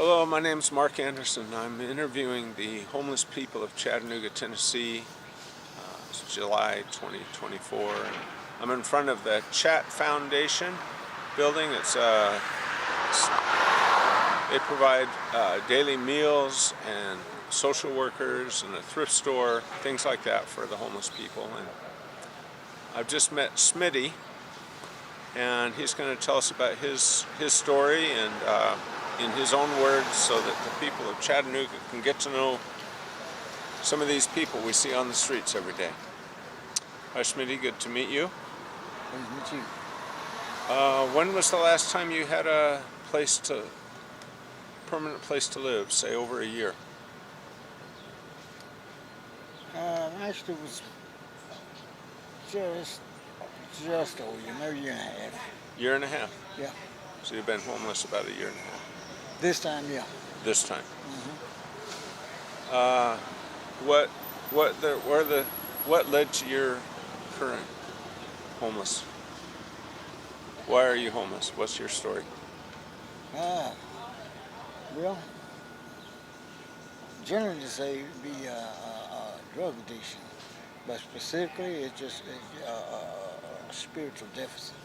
Hello, my name is Mark Anderson. I'm interviewing the homeless people of Chattanooga, Tennessee. It's July 2024. And I'm in front of the Chat Foundation building. They provide daily meals and social workers and a thrift store, things like that for the homeless people. And I've just met Smitty, and he's going to tell us about his story and in his own words, so that the people of Chattanooga can get to know some of these people we see on the streets every day. Hi, Smitty. Good to meet you. Good to meet you. When was the last time you had a permanent place to live? Say over a year. Actually, it was just over a year, maybe a year and a half. Year and a half. Yeah. So you've been homeless about a year and a half. This time, yeah. This time. Mm-hmm. What led to your current homeless? Why are you homeless? What's your story? Well, generally to say it'd be drug addiction, but specifically it's just a spiritual deficit.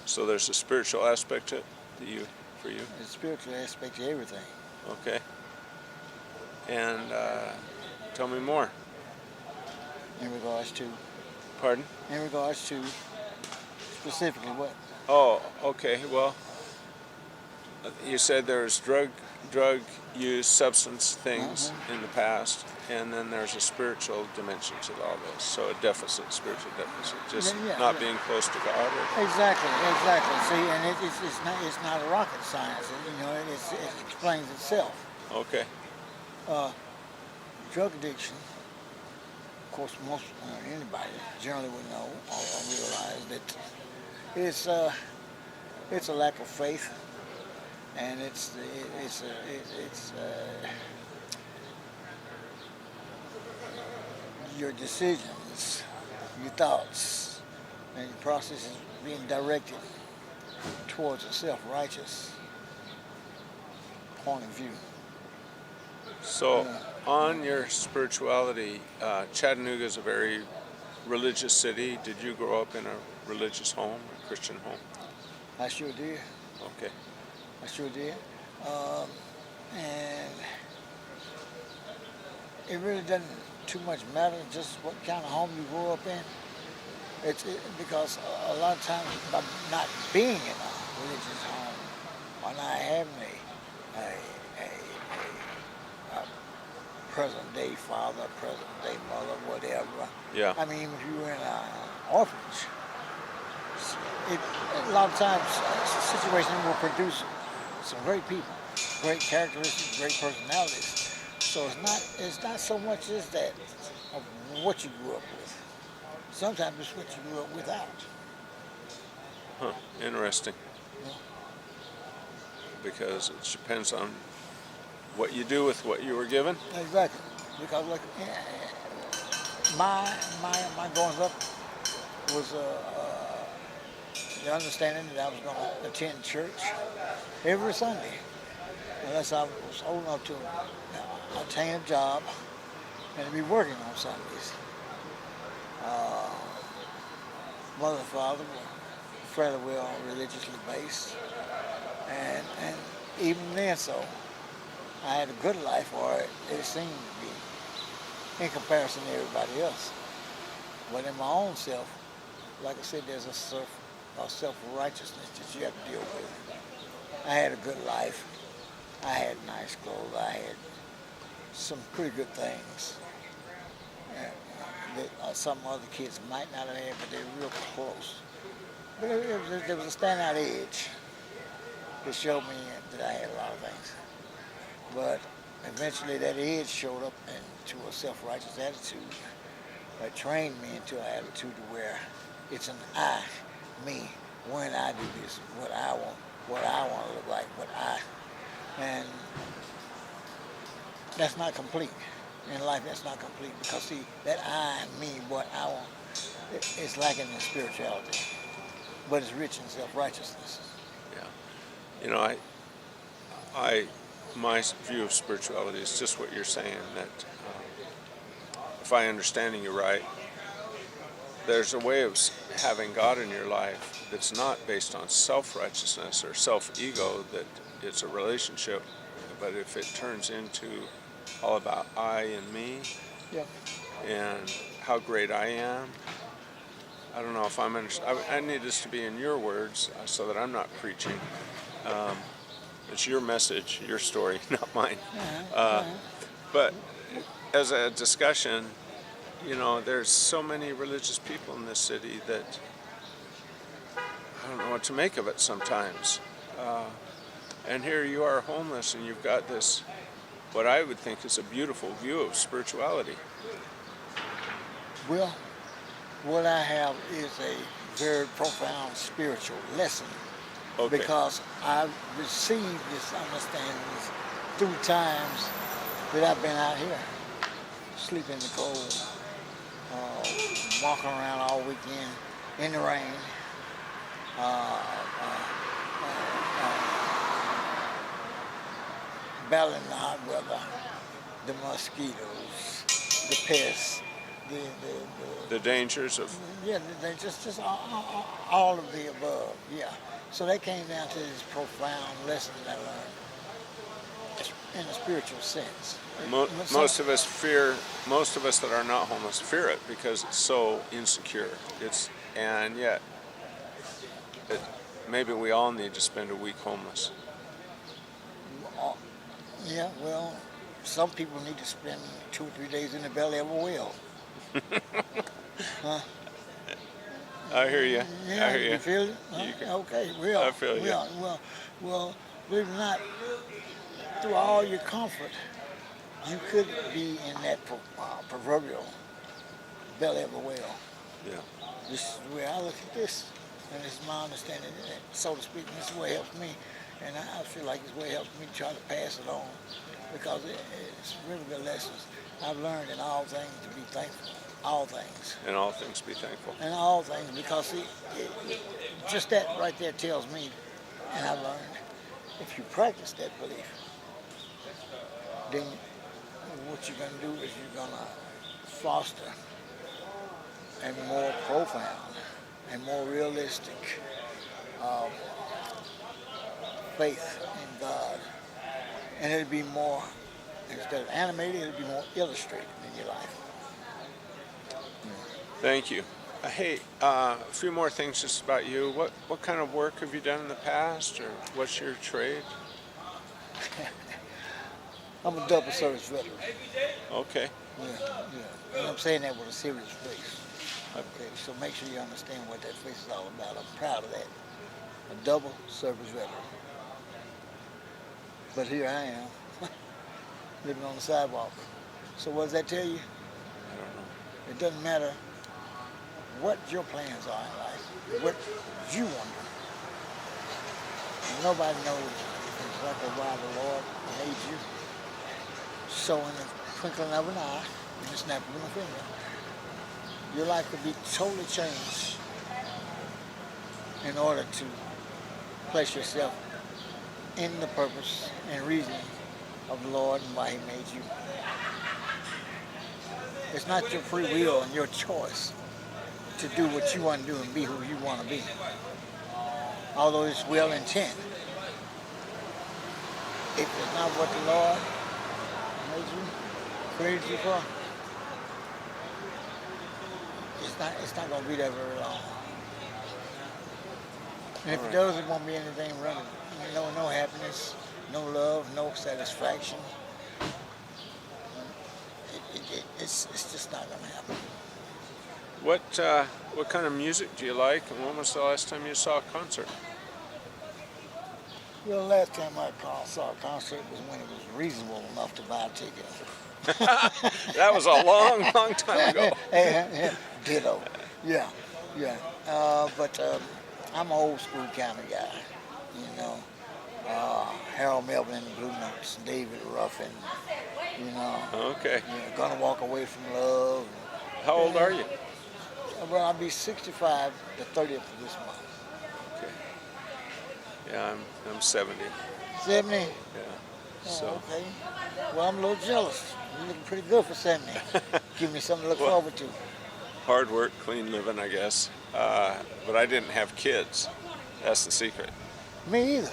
So there's a spiritual aspect to it for you? It's a spiritual aspect to everything. Okay. And tell me more. In regards to? Pardon? In regards to specifically what? Oh, okay. Well, you said there's drug use, substance things in the past, and then there's a spiritual dimension to all this. So a deficit, spiritual deficit, just not being close to God. Or... Exactly. See, and it's not a rocket science. It explains itself. Okay. Drug addiction. Of course, most anybody generally would know or realize that it's a lack of faith, and it's your decisions, your thoughts, and your process is being directed towards a self-righteous point of view. So, on your spirituality, Chattanooga is a very religious city. Did you grow up in a religious home, a Christian home? I sure did. Okay. I sure did. And it really doesn't too much matter just what kind of home you grew up in. Because a lot of times by not being in a religious home or not having a present-day father, present-day mother, whatever. Yeah. I mean, if you were in an orphanage, a lot of times a situation will produce some great people, great characteristics, great personalities. So it's not so much as that of what you grew up with. Sometimes it's what you grew up without. Huh. Interesting. Yeah. Because it depends on what you do with what you were given. Exactly. Because like my growing up was the understanding that I was going to attend church every Sunday, unless I was old enough to obtain a job and to be working on Sundays. Mother and father were fairly well religiously based, and even then, so I had a good life, or it seemed to be, in comparison to everybody else. But in my own self, like I said, there's a self-righteousness that you have to deal with. I had a good life. I had nice clothes. I had some pretty good things that some other kids might not have had, but they were real close. But there was a standout edge that showed me that I had a lot of things. But eventually that edge showed up into a self-righteous attitude that trained me into an attitude where it's an I, me, when I do this, what I want to look like, and that's not complete. In life, that's not complete, because see, that I, me, what I want, it's lacking in spirituality, but it's rich in self-righteousness. You know, my view of spirituality is just what you're saying, that if I understanding you right, there's a way of having God in your life that's not based on self-righteousness or self-ego, that it's a relationship, but if it turns into all about I and me Yeah. and how great I am, I don't know if I'm I need this to be in your words so that I'm not preaching. It's your message, your story, not mine. But as a discussion, you know, there's so many religious people in this city that I don't know what to make of it sometimes. And here you are homeless and you've got this, what I would think is a beautiful view of spirituality. Well, what I have is a very profound spiritual lesson. Okay. Because I've received this understanding through times that I've been out here, sleeping in the cold, walking around all weekend in the rain, battling the hot weather, the mosquitoes, the pests, The dangers of... yeah, they just all of the above, yeah. So that came down to this profound lesson that I learned in a spiritual sense. Most of us that are not homeless fear it because it's so insecure. And yet, maybe we all need to spend a week homeless. Yeah, well, some people need to spend 2 or 3 days in the belly of a whale. Huh? I hear you. Yeah, I hear you. you feel it? Huh? Okay, well, I feel you. Well, believe it or not, through all your comfort, you could be in that proverbial belly of a whale. Yeah. This is the way I look at this, and this is my understanding, so to speak. This is the way it helps me, and I feel like this way it helps me try to pass it on, because it's really good lessons. I've learned in all things to be thankful. All things. In all things be thankful. In all things, because see, just that right there tells me, and I've learned, if you practice that belief, then what you're going to do is you're going to foster a more profound and more realistic faith in God. And it'll be more, instead of animated, it'll be more illustrated in your life. Thank you. Hey, a few more things just about you. What kind of work have you done in the past, or what's your trade? I'm a double service veteran. Okay. Yeah. And I'm saying that with a serious face. Okay, so make sure you understand what that face is all about. I'm proud of that. A double service veteran. But here I am, living on the sidewalk. So what does that tell you? I don't know. It doesn't matter what your plans are in life, what you want to do. Nobody knows exactly why the Lord made you. So in the twinkling of an eye, in the snap of a finger, your life could be totally changed in order to place yourself in the purpose and reason of the Lord and why He made you. It's not your free will and your choice to do what you want to do and be who you want to be, although it's well intent. If it's not what the Lord made you, created you for, it's not going to be there very long. And if it does, it won't be anything running. No happiness, no love, no satisfaction. It's just not going to happen. What kind of music do you like, and when was the last time you saw a concert? Well, the last time I saw a concert was when it was reasonable enough to buy a ticket. That was a long, long time ago. Ditto. Yeah. But I'm an old school kind of guy, you know. Harold Melvin and the Blue Notes, David Ruffin, you know. Okay. Gonna Walk Away from Love. How old are you? Well, I'll be 65 the 30th of this month. Yeah, I'm 70. 70? Yeah. Oh, So okay. Well, I'm a little jealous. You're looking pretty good for 70. Give me something to look well, forward to. hard work, clean living, I guess. But I didn't have kids. That's the secret. Me either.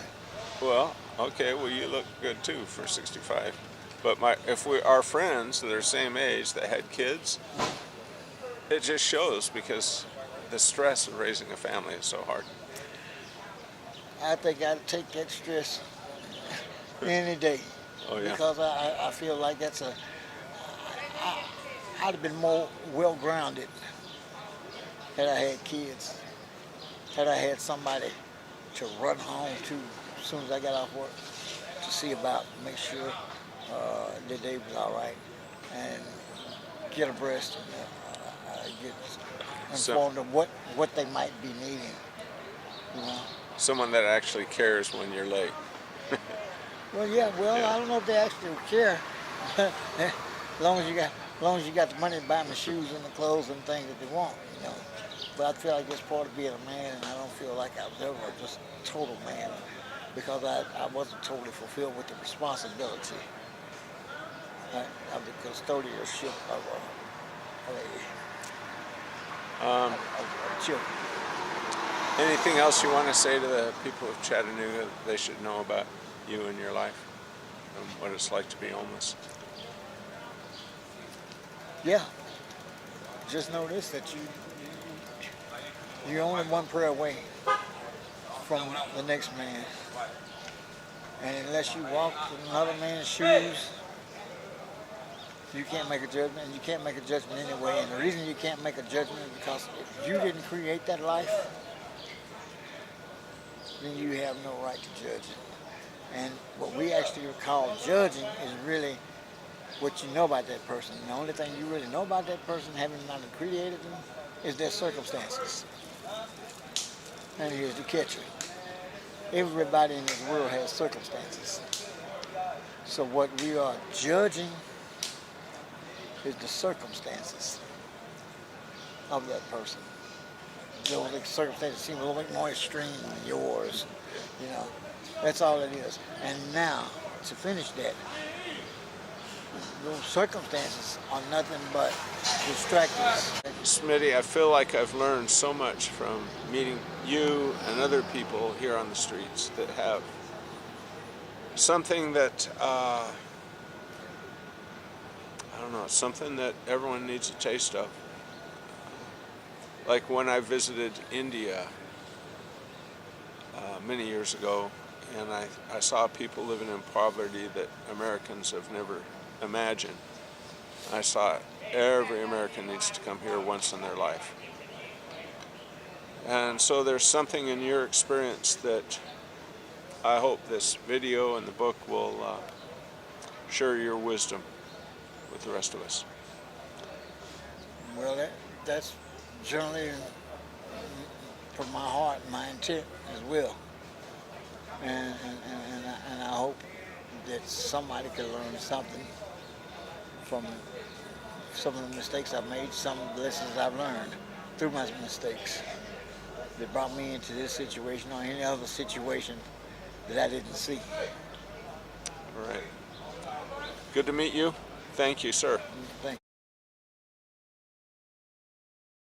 Well, okay. Well, you look good too for 65. But if we are friends that are same age that had kids, it just shows because the stress of raising a family is so hard. I think I'd take that stress any day. Oh yeah. Because I feel like I'd have been more well-grounded had I had kids. Had I had somebody to run home to as soon as I got off work to see about, make sure that they was all right, and get abreast and get informed of what they might be needing. You know. Someone that actually cares when you're late. Well, yeah. Well, Yeah. I don't know if they actually care. as long as you got the money to buy them the shoes and the clothes and things that they want, you know. But I feel like it's part of being a man, and I don't feel like I was ever just a total man because I wasn't totally fulfilled with the responsibility of the custodianship of children. Anything else you want to say to the people of Chattanooga that they should know about you and your life and what it's like to be homeless? Yeah. Just know this, that you're only one prayer away from the next man. And unless you walk in another man's shoes, you can't make a judgment, and you can't make a judgment anyway. And the reason you can't make a judgment is because if you didn't create that life, then you have no right to judge it. And what we actually call judging is really what you know about that person. And the only thing you really know about that person, having not created them, is their circumstances. And here's the catcher. Everybody in this world has circumstances. So what we are judging is the circumstances of that person. Those circumstances seem a little bit more extreme than yours, you know. That's all it is. And now, to finish that, those circumstances are nothing but distractors. Smitty, I feel like I've learned so much from meeting you and other people here on the streets that have something that, I don't know, something that everyone needs a taste of. Like when I visited India many years ago, and I saw people living in poverty that Americans have never imagined. I saw every American needs to come here once in their life. And so there's something in your experience that I hope this video and the book will share your wisdom with the rest of us. Well, that's generally from my heart, my intent as well. And I hope that somebody can learn something from some of the mistakes I've made, some of the lessons I've learned through my mistakes that brought me into this situation or any other situation that I didn't see. All right. Good to meet you. Thank you, sir. Thank you.